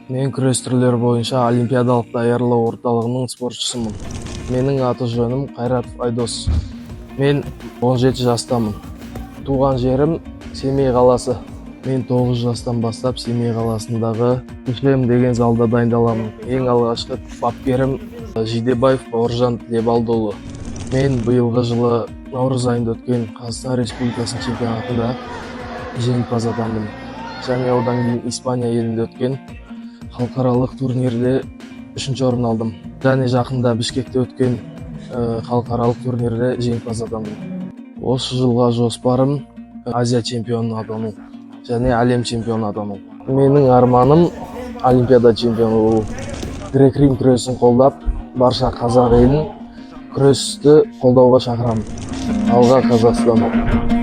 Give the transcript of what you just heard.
Мен күрес түрлері бойынша олимпиадалық даярлау орталығының спортшысымын. Менің аты жөнім Қайратов Айдос. Мен 17 жастамын. Туған жерім Семей қаласы. Мен 9 жастан бастап Семей қаласындағы ШМ деген залда дайындаламын. Ең алғашқы бапкерім Жидебаев Бауыржан Тілебалдыұлы. Мен биылғы жылы наурыз айында өткен Қазақстан Республикасының чемпионатында жеңімпаз атандым. Және одан кейін Испания елінде өткен халықаралық турнирде 3-ші орын алдым. Және жақында Бішкекте өткен халықаралық турнирде жеңімпаз атандым. Осы жылға жоспарым Азия чемпионы атану және әлем чемпионы атану. Менің арманым Олимпиада чемпионы болу. Грек-рим күресін қолдап, барша қазақ елін күресті қолдауға шақырамын. Алға Қазақстан!